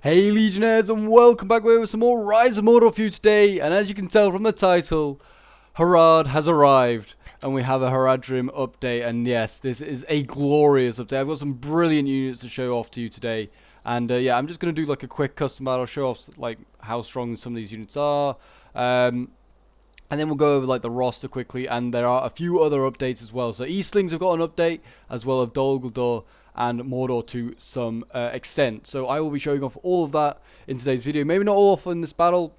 Hey Legionnaires, and welcome back with some more Rise of Mordor for you today. And as you can tell from the title, Harad has arrived and we have a Haradrim update. And yes, this is a glorious update. I've got some brilliant units to show off to you today. And yeah, I'm just going to do like a quick custom battle, show off like how strong some of these units are. And then we'll go over like the roster quickly, and there are a few other updates as well. So Eastlings have got an update, as well as Dol Guldur and Mordor to some extent. So I will be showing off all of that in today's video. Maybe not all off in this battle,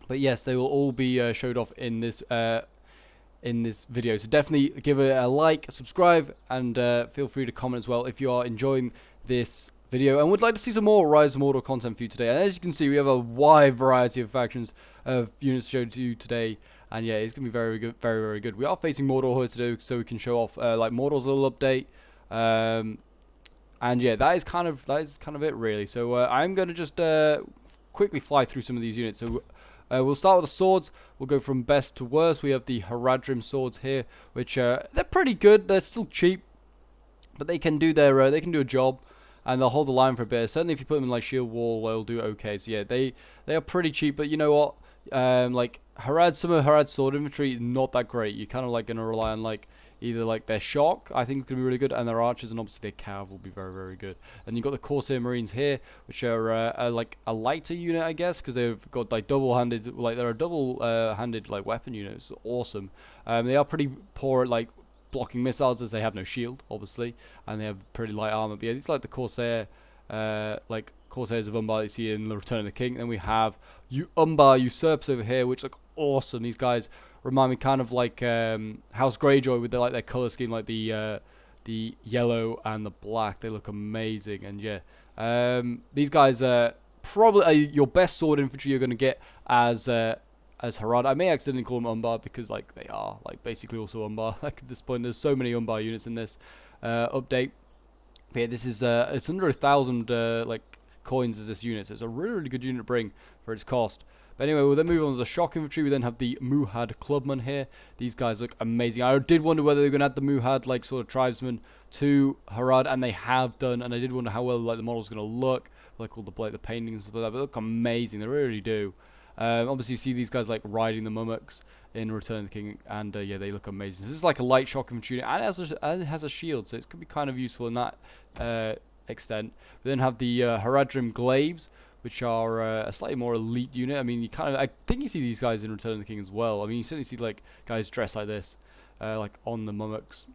but yes, they will all be showed off in this video. So definitely give it a like, subscribe, and feel free to comment as well if you are enjoying this video and would like to see some more Rise of Mordor content for you today. And as you can see, we have a wide variety of factions of units to show to you today. And yeah, it's going to be very good, very good. We are facing Mordor here today, so we can show off like Mordor's little update. And yeah, that is kind of it really. So I'm going to just quickly fly through some of these units. So we'll start with the swords. We'll go from best to worst. We have the Haradrim swords here, which they're pretty good. They're still cheap, but they can do their they can do a job, and they'll hold the line for a bit. Certainly, if you put them in like shield wall, they'll do okay. So yeah, they are pretty cheap. But you know what? Like some of Harad's sword infantry is not that great. You're kind of like gonna rely on like either like their shock, I think, could be really good, and their archers, and obviously their cav will be very good. And you've got the Corsair Marines here, which are like a lighter unit, I guess, because they've got like double-handed, like they're a double-handed like weapon unit. It's awesome. They are pretty poor at like blocking missiles, as they have no shield, obviously, and they have pretty light armor. But yeah, it's like the Corsair, like Corsairs of Umbar that you see in the Return of the King. Then we have Umbar Usurpers over here, which look awesome. These guys remind me kind of like House Greyjoy with their color scheme, like the yellow and the black. They look amazing. And yeah, these guys are probably your best sword infantry you're going to get as Harad. I may accidentally call them Umbar because like they are like basically also Umbar. Like at this point, there's so many Umbar units in this update. But yeah, this is it's under 1,000 like coins as this unit, so it's a really good unit to bring for its cost. But anyway, we'll then move on to the shock infantry. We then have the Muhad clubmen here. These guys look amazing. I did wonder whether they were going to add the Muhad like sort of tribesmen to Harad, and they have done. And I did wonder how well like the model's going to look, like all the paintings and stuff like that. But they look amazing. They really do. Obviously, you see these guys like riding the Mûmakils in Return of the King, and yeah, they look amazing. This is like a light shock infantry, and it has a shield, so it could be kind of useful in that extent. We then have the Haradrim Glaives, which are a slightly more elite unit. I mean, I think you see these guys in Return of the King as well. I mean, you certainly see like guys dressed like this, like on the Mûmakils.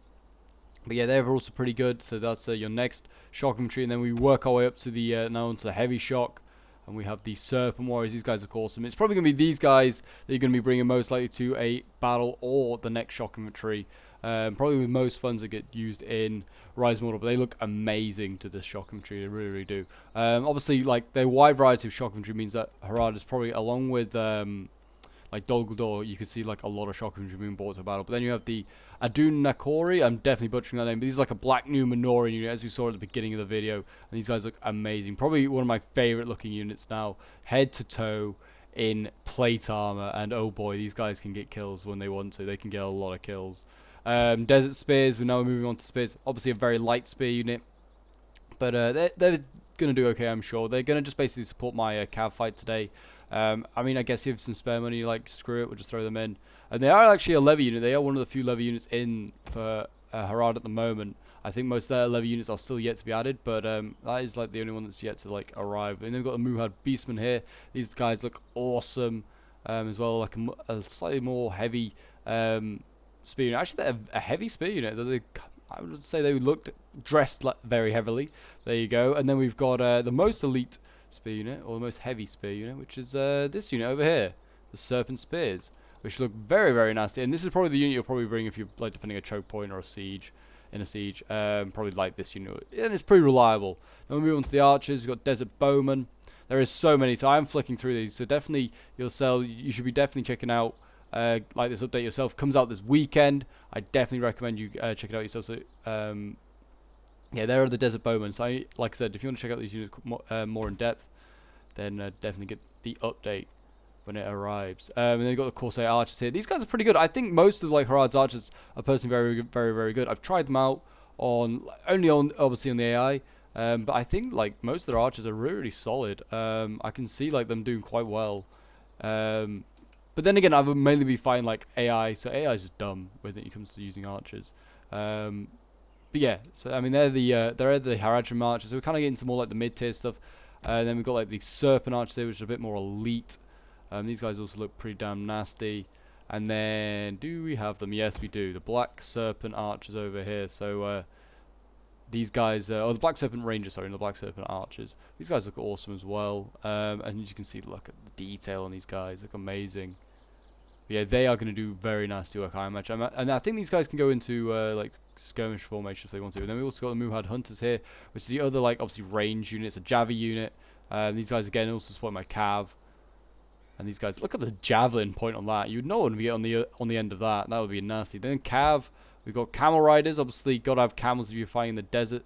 But yeah, they're also pretty good. So that's your next shock infantry, and then we work our way up to the now onto the heavy shock. And we have the Serpent Warriors. These guys are awesome. It's probably going to be these guys that you're going to be bringing most likely to a battle or the next shock infantry. Probably with most funds that get used in Rise of Mordor, but they look amazing to this shock infantry. They really do. Obviously, like their wide variety of shock infantry means that Harad is probably, along with like Dol Guldur, you can see like a lot of shock infantry being brought to a battle. But then you have the Adun Nakori. I'm definitely butchering that name, but these are like a black Númenórean unit, as we saw at the beginning of the video. And these guys look amazing. Probably one of my favorite looking units now, head to toe in plate armor. And oh boy, these guys can get kills when they want to. They can get a lot of kills. Desert Spears. We're now moving on to Spears. Obviously a very light spear unit, but they're going to do okay, I'm sure. They're going to just basically support my cav fight today. I mean, I guess if you have some spare money, like, screw it, we'll just throw them in. And they are actually a levy unit. They are one of the few levy units in for Harad at the moment. I think most of their levy units are still yet to be added, but that is like the only one that's yet to like arrive. And they've got the Muhad Beastmen here. These guys look awesome as well, like a slightly more heavy spear unit. Actually, they're a heavy spear unit. I would say they looked dressed like very heavily. There you go. And then we've got the most elite spear unit, or the most heavy spear unit, which is this unit over here, the Serpent Spears, which look very nasty. And this is probably the unit you'll probably bring if you're like defending a choke point or a siege. In a siege, probably like this unit, and it's pretty reliable. Then we move on to the archers. We've got Desert Bowmen. There is so many, so I'm flicking through these. So definitely, you should be definitely checking out like this update yourself. Comes out this weekend. I definitely recommend you check it out yourself. So yeah, there are the Desert Bowmen. So like I said, if you want to check out these units more in depth, then definitely get the update when it arrives. And then you've got the Corsair archers here. These guys are pretty good. I think most of like Harad's archers are personally very good. I've tried them out on obviously on the AI. But I think like most of their archers are really, really solid. I can see like them doing quite well. But then again, I would mainly be fighting like AI. So AI is just dumb when it comes to using archers. But yeah, so I mean they're the Haradrim archers. So we're kind of getting some more like the mid tier stuff. Then we've got like the Serpent archers here, which are a bit more elite. These guys also look pretty damn nasty. And then do we have them? Yes, we do. The Black Serpent archers over here. So these guys, the Black Serpent Rangers, sorry, and the Black Serpent Archers. These guys look awesome as well. And as you can see, look at the detail on these guys. Look amazing. But yeah, they are going to do very nasty work, I imagine. And I think these guys can go into like skirmish formation if they want to. And then we also got the Muhad Hunters here, which is the other like obviously range unit. It's a Javi unit. These guys again also support my Cav. And these guys, look at the javelin point on that. You'd know when we get on the end of that. That would be nasty. Then Cav, we've got camel riders. Obviously, got to have camels if you're fighting in the desert.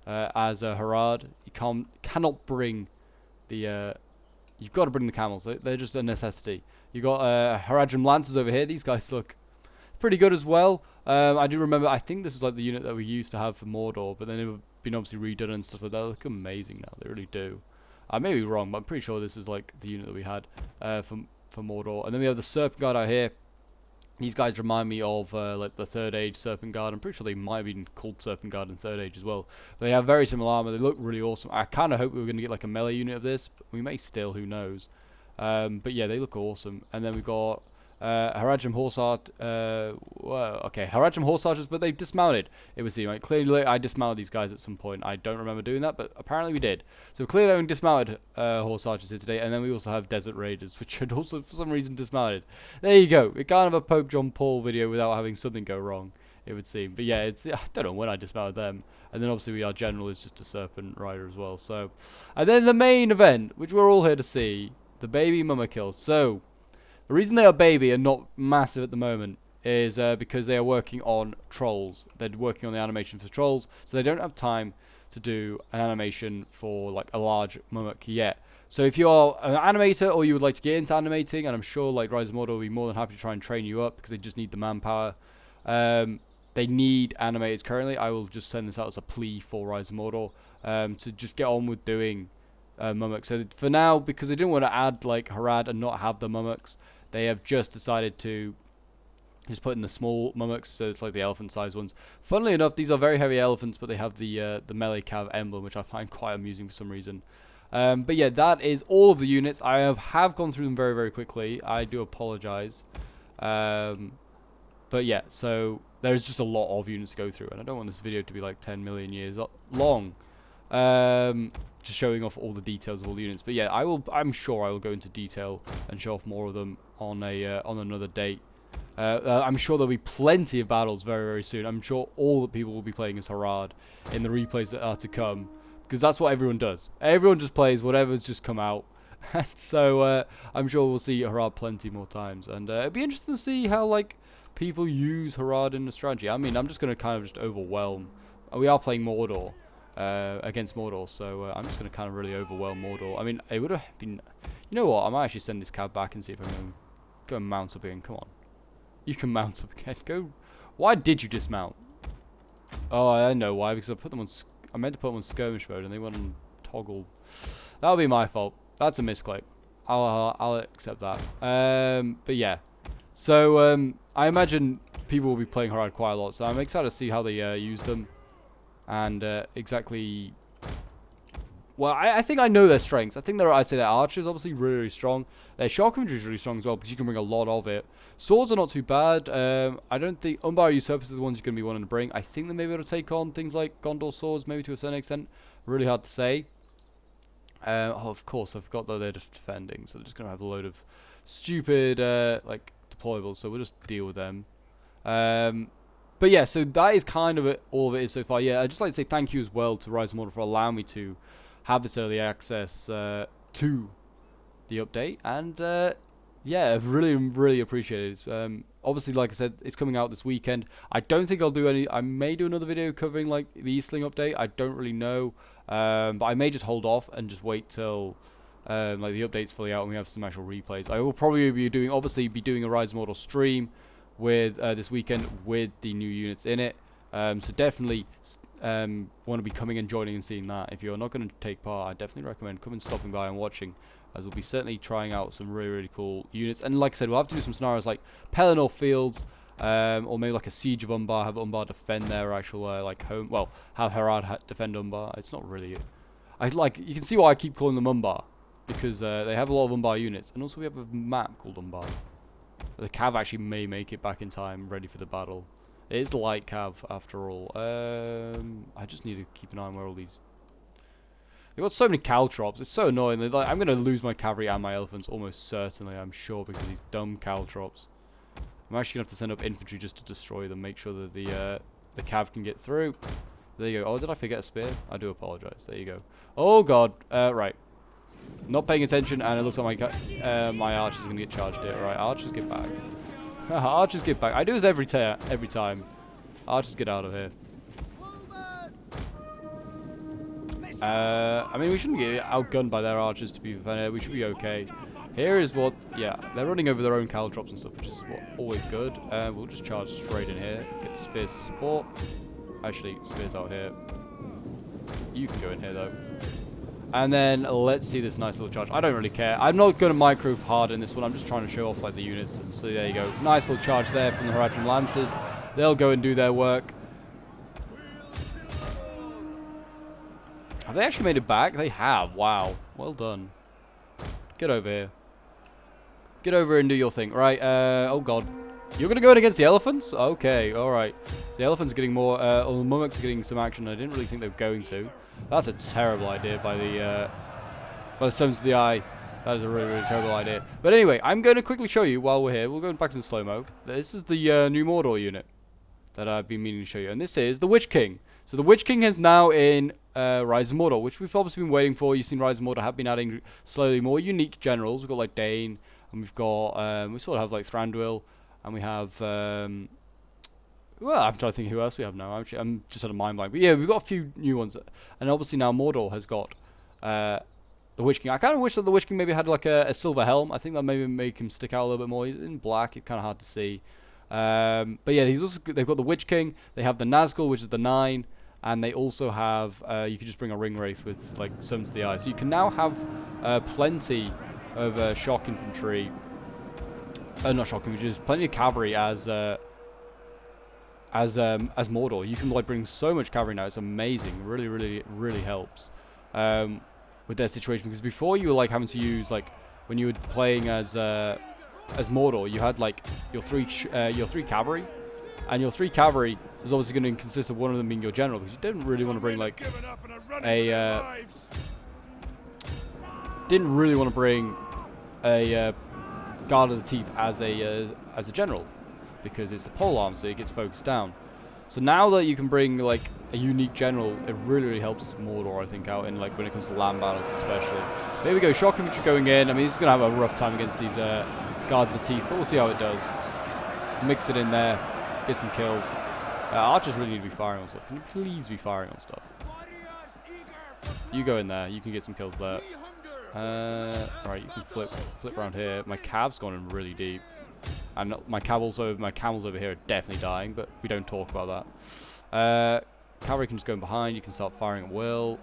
As Harad, you cannot bring the. You've got to bring the camels. They're just a necessity. You got Haradrim Lancers over here. These guys look pretty good as well. I do remember. I think this is like the unit that we used to have for Mordor, but then they've been obviously redone and stuff like that. They look amazing now. They really do. I may be wrong, but I'm pretty sure this is like the unit that we had for Mordor. And then we have the Serpent Guard out here. These guys remind me of like the Third Age Serpent Guard. I'm pretty sure they might have been called Serpent Guard in Third Age as well. They have very similar armor. They look really awesome. I kind of hope we were going to get like a melee unit of this, but we may still. Who knows? But yeah, they look awesome. And then we've got Haradrim Horse Art. Well, okay, Haradrim Horse Archers, but they've dismounted. It was right. Clearly, I dismounted these guys at some point. I don't remember doing that, but apparently we did. So clearly, I dismounted Horse Archers here today, and then we also have Desert Raiders, which had also for some reason dismounted. There you go. It kind of a PopeJohnPaul video without having something go wrong, it would seem. But yeah, I don't know when I dismounted them. And then obviously our general is just a Serpent Rider as well. So, and then the main event, which we're all here to see, the baby Mûmakil. So. The reason they are baby and not massive at the moment is because they are working on trolls. They're working on the animation for trolls, so they don't have time to do an animation for like a large Mûmakil yet. So if you are an animator or you would like to get into animating, and I'm sure like Rise of Mordor will be more than happy to try and train you up because they just need the manpower. They need animators currently. I will just send this out as a plea for Rise of Mordor to just get on with doing Mûmakil. So for now, because they didn't want to add like Harad and not have the Mûmakil, they have just decided to just put in the small Mûmakil, so it's like the elephant-sized ones. Funnily enough, these are very heavy elephants, but they have the melee cav emblem, which I find quite amusing for some reason. But yeah, that is all of the units. I have gone through them very, very quickly. I do apologize. But yeah, so there's just a lot of units to go through, and I don't want this video to be like 10 million years long. Just showing off all the details of all the units. But yeah, I'm sure I will go into detail and show off more of them on another date. I'm sure there'll be plenty of battles very, very soon. I'm sure all the people will be playing as Harad in the replays that are to come, because that's what everyone does. Everyone just plays whatever's just come out. So I'm sure we'll see Harad plenty more times, and it'd be interesting to see how like people use Harad in the strategy. I mean, I'm just going to kind of just overwhelm. We are playing Mordor. Against Mordor, so I'm just going to kind of really overwhelm Mordor. I mean, it would have been... You know what? I might actually send this cab back and see if I can go and mount up again. Come on. You can mount up again. Go. Why did you dismount? Oh, I know why. Because I put them on... I meant to put them on skirmish mode and they went on toggle. That would be my fault. That's a misclick. I'll accept that. But yeah. So, I imagine people will be playing Harad quite a lot, so I'm excited to see how they use them. And exactly, well, I think I know their strengths. I think I'd say their archers obviously really, really strong. Their shock infantry is really strong as well because you can bring a lot of it. Swords are not too bad. I don't think Umbar usurpers are the ones you're going to be wanting to bring. I think they may be able to take on things like Gondor swords, maybe to a certain extent. Really hard to say. Oh, of course, I forgot that they're just defending, so they're just going to have a load of stupid like deployables. So we'll just deal with them. But yeah, so that is kind of it, all of it is so far. Yeah, I'd just like to say thank you as well to Rise of Mordor for allowing me to have this early access to the update. And yeah, I've really, really appreciated it. Obviously, like I said, it's coming out this weekend. I don't think I'll do any... I may do another video covering like the Easterling update. I don't really know. But I may just hold off and just wait till like the update's fully out and we have some actual replays. I will probably be doing a Rise of Mordor stream with this weekend with the new units in it. So definitely want to be coming and joining and seeing that. If you're not going to take part, I definitely recommend coming, stopping by and watching, as we'll be certainly trying out some really, really cool units. And like I said, we'll have to do some scenarios like Pelennor Fields, or maybe like a Siege of Umbar, have Umbar defend their actual like home. Well, have Harad defend Umbar. It's not really. You can see why I keep calling them Umbar, because they have a lot of Umbar units, and also we have a map called Umbar. The Cav actually may make it back in time, ready for the battle. It is light Cav after all. I just need to keep an eye on where all these. They've got so many caltrops. It's so annoying. Like, I'm going to lose my cavalry and my elephants almost certainly, I'm sure, because of these dumb caltrops. I'm actually going to have to send up infantry just to destroy them, make sure that the cav can get through. There you go. Oh, did I forget a spear? I do apologize. There you go. Oh, God. Right. Not paying attention, and it looks like my archers are going to get charged here. Right, archers get back. Archers get back. I do this every time. Archers get out of here. I mean, we shouldn't get outgunned by their archers, to be fair. We should be okay. Here is what, yeah, they're running over their own caltrops and stuff, which is always good. We'll just charge straight in here, get the spears to support. Actually, spears out here. You can go in here, though. And then let's see this nice little charge. I don't really care. I'm not going to micro hard in this one. I'm just trying to show off like the units. And so there you go. Nice little charge there from the Haradrim Lancers. They'll go and do their work. Have they actually made it back? They have. Wow. Well done. Get over here. Get over here and do your thing. Right. Oh, God. You're going to go in against the elephants? Okay. All right. So the elephants are getting more... the Mûmakil are getting some action. I didn't really think they were going to. That's a terrible idea by the Sons of the Eye. That is a really, really terrible idea. But anyway, I'm going to quickly show you while we're here. We'll go back to the slow-mo. This is the new Mordor unit that I've been meaning to show you. And this is the Witch King. So the Witch King is now in Rise of Mordor, which we've obviously been waiting for. You've seen Rise of Mordor have been adding slowly more unique generals. We've got like Dane, and we've got, we sort of have like Thranduil, and we have... well, I'm trying to think who else we have now. I'm just at a mind blank. But yeah, we've got a few new ones. And obviously now Mordor has got the Witch King. I kind of wish that the Witch King maybe had like a silver helm. I think that maybe make him stick out a little bit more. He's in black. It's kind of hard to see. But yeah, they've got the Witch King. They have the Nazgul, which is the 9. And they also have, you can just bring a ring wraith with like Sons of the Eye. So you can now have plenty of shock infantry. Not shock infantry, just plenty of cavalry as Mordor. You can like bring so much cavalry now. It's amazing. Really, really, really helps with their situation. Because before you were like having to use like when you were playing as Mordor, you had like your three cavalry, and your 3 cavalry was obviously going to consist of one of them being your general, because you didn't really want to bring like a Guard of the Teeth as a general, because it's a pole arm, so it gets focused down. So now that you can bring like a unique general, it really, really helps Mordor, I think, out in like when it comes to land battles especially. There we go, shock infantry going in. I mean, he's going to have a rough time against these Guards of the Teeth, but we'll see how it does. Mix it in there, get some kills. Archers really need to be firing on stuff. Can you please be firing on stuff? You go in there, you can get some kills there. Right, you can flip around here. My cav's gone in really deep. And my camels over here are definitely dying, but we don't talk about that. Cavalry can just go in behind. You can start firing at will.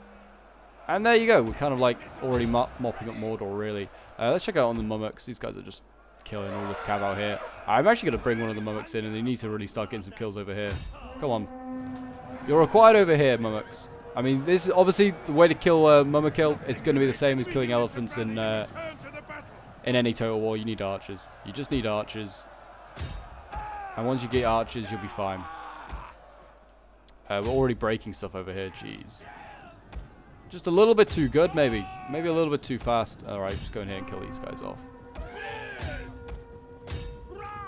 And there you go. We're kind of like already mopping up Mordor, really. Let's check out on the Mûmakils. These guys are just killing all this cav out here. I'm actually going to bring one of the Mûmakils in, and they need to really start getting some kills over here. Come on. You're required over here, Mûmakils. I mean, this is obviously the way to kill Mûmakil. It's going to be the same as killing elephants in any total war. You need archers. You just need archers. And once you get archers, you'll be fine. We're already breaking stuff over here. Jeez. Just a little bit too good, maybe. Maybe a little bit too fast. Alright, just go in here and kill these guys off.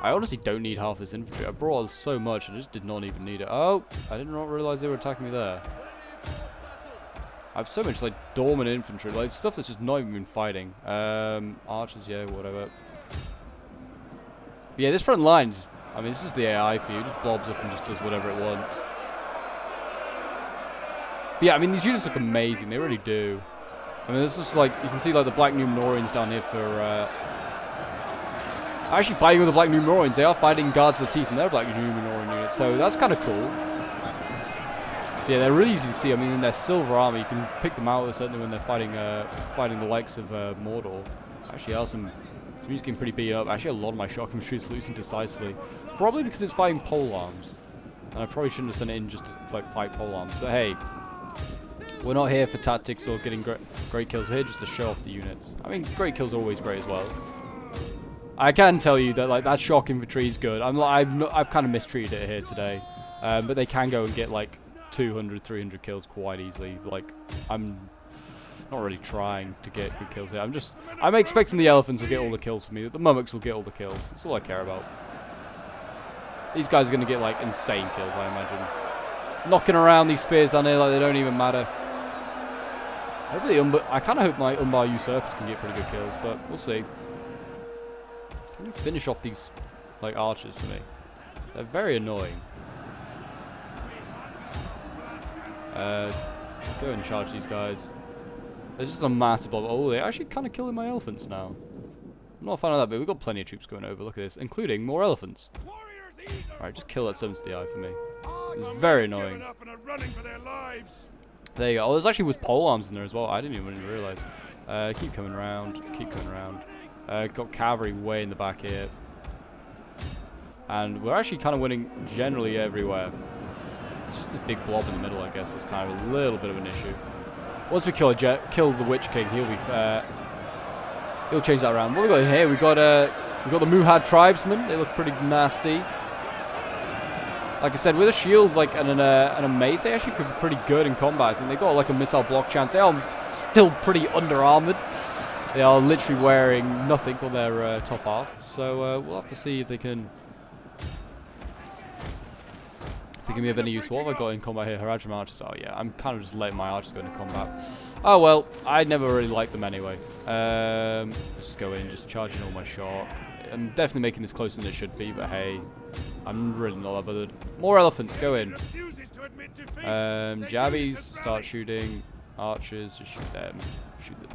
I honestly don't need half this infantry. I brought so much, I just did not even need it. Oh, I did not realize they were attacking me there. I have so much like dormant infantry, like stuff that's just not even been fighting. Archers, yeah, whatever. But yeah, this front line, I mean, this is the AI for you. It just blobs up and just does whatever it wants. But yeah, I mean, these units look amazing. They really do. I mean, this is like, you can see like the Black Númenóreans down here for... actually fighting with the Black Númenóreans. They are fighting Guards of the Teeth and they're Black Númenórean units, so that's kind of cool. Yeah, they're really easy to see. I mean, in their silver armor, you can pick them out certainly when they're fighting the likes of Mordor. Actually, some units getting pretty beat up. Actually, a lot of my shock infantry is losing decisively, probably because it's fighting pole arms, and I probably shouldn't have sent it in just to like fight pole arms. But hey, we're not here for tactics or getting great kills. We're here just to show off the units. I mean, great kills are always great as well. I can tell you that like that shock infantry is good. I've kind of mistreated it here today, but they can go and get like 200, 300 kills quite easily. Like, I'm not really trying to get good kills here. I'm expecting the elephants will get all the kills for me. The Mûmakils will get all the kills. That's all I care about. These guys are going to get, like, insane kills, I imagine. Knocking around these spears down here like they don't even matter. I kind of hope my Umbar usurpers can get pretty good kills, but we'll see. Can you finish off these, like, archers for me? They're very annoying. Go and charge these guys. There's just a massive blob. Oh, they're actually kind of killing my elephants now. I'm not a fan of that, but we've got plenty of troops going over. Look at this, including more elephants. Alright, just kill that 7 to the eye for me. It's very annoying. There you go. Oh, there's actually was pole arms in there as well. I didn't even realise. Keep coming around. Keep coming around. Got cavalry way in the back here. And we're actually kind of winning generally everywhere. It's just this big blob in the middle, I guess. That's kind of a little bit of an issue. Once we kill the Witch King, he'll change that around. What we got in here? We got the Mûmakil tribesmen. They look pretty nasty. Like I said, with a shield like and a mace, they actually could be pretty good in combat. I think they got like a missile block chance. They are still pretty under armored. They are literally wearing nothing on their top half. So we'll have to see if they can. If they can be of any use. What have I got in combat here? Haradrim archers. Oh yeah, I'm kind of just letting my archers go into combat. Oh well, I never really liked them anyway. Just go in, just charging all my shock. I'm definitely making this closer than it should be, but hey, I'm really not that bothered. More elephants, go in. Jabbies, start shooting. Archers, just shoot them. Shoot them.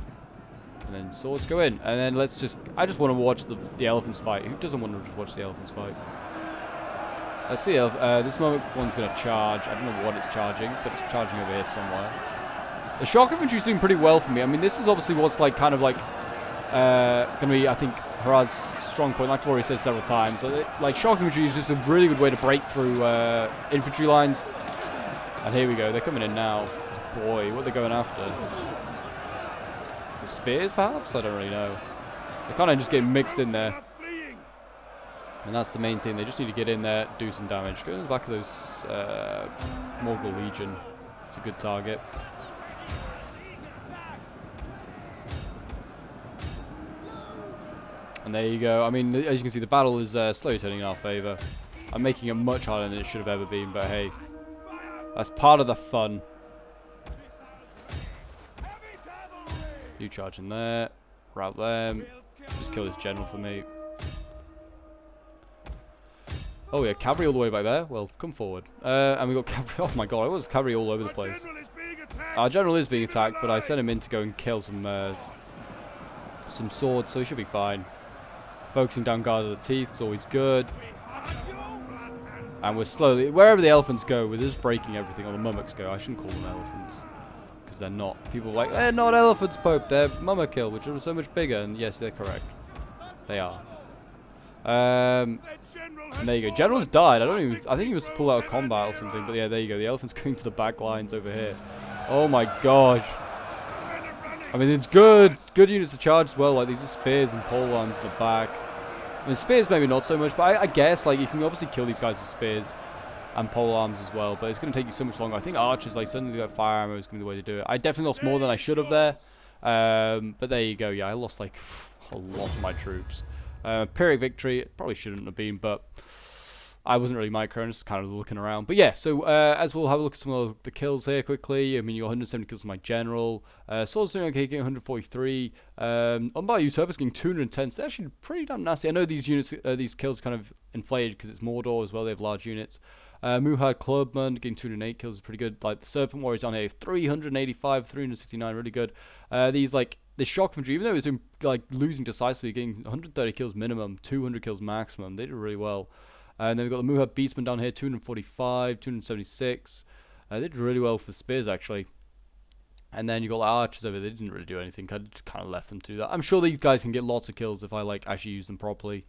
And then swords, go in. And then let's just, I just want to watch the elephants fight. Who doesn't want to just watch the elephants fight? Let's see, this moment one's going to charge. I don't know what it's charging, but it's charging over here somewhere. The shock infantry is doing pretty well for me. I mean, this is obviously what's like kind of like going to be, I think, Harad's strong point. Like I've already said several times. Like shock infantry is just a really good way to break through infantry lines. And here we go. They're coming in now. Boy, what are they going after? The spears, perhaps? I don't really know. They kind of just get mixed in there. And that's the main thing. They just need to get in there, do some damage. Go to the back of those Mordor Legion. It's a good target. And there you go. I mean, as you can see, the battle is slowly turning in our favour. I'm making it much harder than it should have ever been, but hey, that's part of the fun. You charge in there, rout them, just kill this general for me. Oh yeah, cavalry all the way back there. Well, come forward. And we got cavalry. Oh my god, it was cavalry all over the place. Our general is being attacked, but I sent him in to go and kill some swords, so he should be fine. Focusing down guard of the teeth is always good. And we're slowly, wherever the elephants go, we're just breaking everything. Or the Mûmakils go. I shouldn't call them elephants, because they're not. People are like, they're not elephants, Pope. They're Mûmakil, which are so much bigger. And yes, they're correct. They are. And there you go. General's died. I think he was to pull out of combat or something. But yeah, there you go. The elephant's going to the back lines over here. Oh my gosh. I mean, it's good units to charge as well. Like, these are spears and pole arms in the back. I mean, spears maybe not so much, but I guess, like, you can obviously kill these guys with spears and pole arms as well, but it's going to take you so much longer. I think archers, like, suddenly got fire armor is going to be the way to do it. I definitely lost more than I should have there, but there you go. Yeah, I lost, like, a lot of my troops. Pyrrhic victory, it probably shouldn't have been, but I wasn't really micro, just kind of looking around. But yeah, so as we'll have a look at some of the kills here quickly. I mean, you got 170 kills on my general. Swords doing okay, getting 143. Umbar usurpers getting 210. So they're actually pretty damn nasty. I know these units, these kills kind of inflated because it's Mordor as well. They have large units. Mûmakil clubman getting 208 kills is pretty good. Like the Serpent Warriors on here, 385, 369, really good. These like the shock infantry, even though it was doing like losing decisively, getting 130 kills minimum, 200 kills maximum. They did really well. And then we've got the Mûmakil Beastmen down here, 245, 276. They did really well for the spears, actually. And then you got like, archers over there. They didn't really do anything. I just kind of left them to do that. I'm sure these guys can get lots of kills if I like actually use them properly.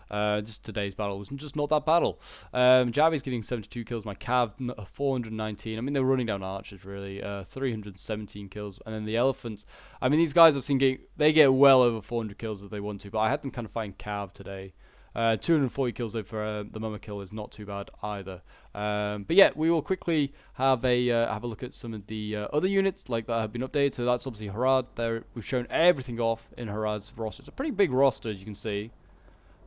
Just today's battle was just not that battle. Javi's getting 72 kills. My Cav 419. I mean, they're running down archers really. 317 kills, and then the elephants. I mean, these guys I've seen they get well over 400 kills if they want to. But I had them kind of fighting Cav today. 240 kills though for the Mûmakil is not too bad either. But yeah, we will quickly have a look at some of the other units like that have been updated. So that's obviously Harad. There we've shown everything off in Harad's roster. It's a pretty big roster, as you can see.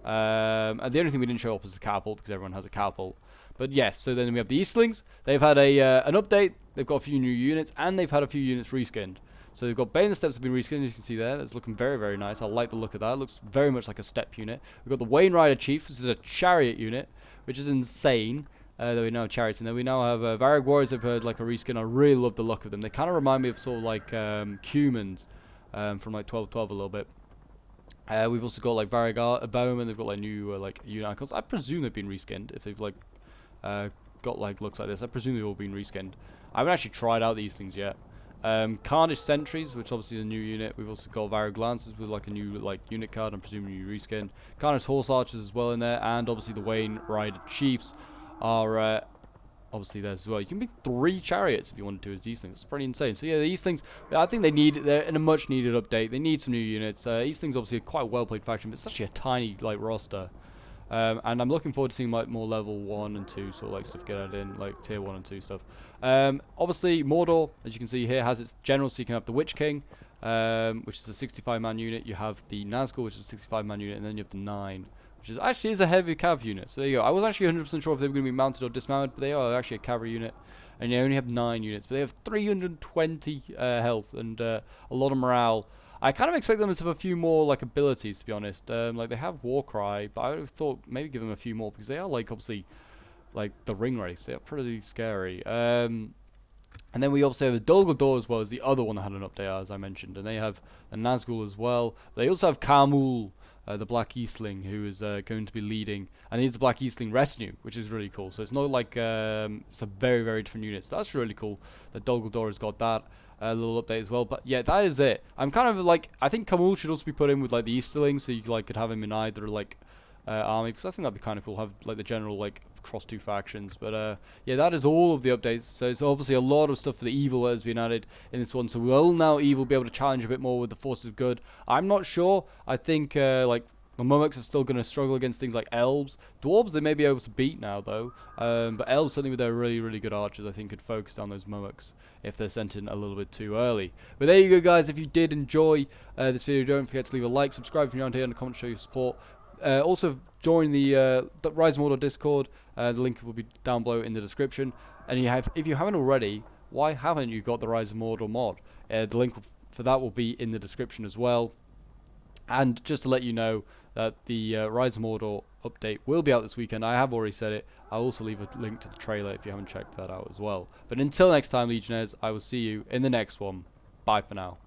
And the only thing we didn't show up was the catapult, because everyone has a catapult. But yes, so then we have the Eastlings. They've had an update. They've got a few new units, and they've had a few units reskinned. So they've got Bayonet Steps have been reskinned, as you can see there. That's looking very, very nice. I like the look of that. It looks very much like a step unit. We've got the Wain Rider Chief. This is a chariot unit, which is insane. That we now have chariots in there. We now have Varag Warriors. They've had like a reskin. I really love the look of them. They kind of remind me of sort of like Cumans from like 12-12 a little bit. We've also got like Varag Bowman. They've got like new like unit icons. I presume they've been reskinned if they've like got like looks like this. I presume they've all been reskinned. I haven't actually tried out these things yet. Carnage Sentries, which obviously is a new unit. We've also got Varag Lancers with like a new like unit card. I'm presuming new reskin. Carnage Horse Archers as well in there, and obviously the Wain Rider Chiefs are obviously there as well. You can make 3 chariots if you wanted to as these things. It's pretty insane. So yeah, these things, I think they're in a much needed update. They need some new units. These things obviously are quite a well played faction, but it's actually a tiny like roster. And I'm looking forward to seeing like more level 1 and 2 sort of like stuff get added in, like tier 1 and 2 stuff. Obviously Mordor, as you can see here, has its general, so you can have the Witch King, which is a 65-man unit. You have the Nazgul, which is a 65-man unit, and then you have the 9, which is actually a heavy cav unit. So there you go. I was actually 100% sure if they were going to be mounted or dismounted, but they are actually a cavalry unit, and they only have 9 units, but they have 320 health and a lot of morale. I kind of expect them to have a few more like abilities, to be honest. Like they have Warcry, but I would have thought maybe give them a few more, because they are like obviously like the ring race. They are pretty scary. And then we also have the Dol Guldur as well as the other one that had an update, as I mentioned, and they have the Nazgul as well. They also have Kamul, the Black Eastling, who is going to be leading, and he's the Black Eastling retinue, which is really cool. So it's not like it's a very, very different unit. So that's really cool that Dol Guldur has got that. A little update as well, but yeah, that is it. I'm kind of like, I think Kamul should also be put in with like the Easterling, so you like could have him in either like army, because I think that'd be kind of cool. Have like the general like cross 2 factions, but yeah, that is all of the updates. So it's obviously a lot of stuff for the evil that has been added in this one. So will now evil be able to challenge a bit more with the forces of good? I'm not sure. I think like the Mûmakils are still going to struggle against things like elves. Dwarves they may be able to beat now though, but elves certainly with their really, really good archers I think could focus down those Mûmakils if they're sent in a little bit too early. But there you go guys, if you did enjoy this video, don't forget to leave a like, subscribe if you're around here, and a comment to show your support. Also join the Rise of Mordor Discord, the link will be down below in the description. And if you haven't already, why haven't you got the Rise of Mordor mod? The link for that will be in the description as well. And just to let you know that the Rise of Mordor update will be out this weekend. I have already said it. I'll also leave a link to the trailer if you haven't checked that out as well. But until next time, Legionnaires, I will see you in the next one. Bye for now.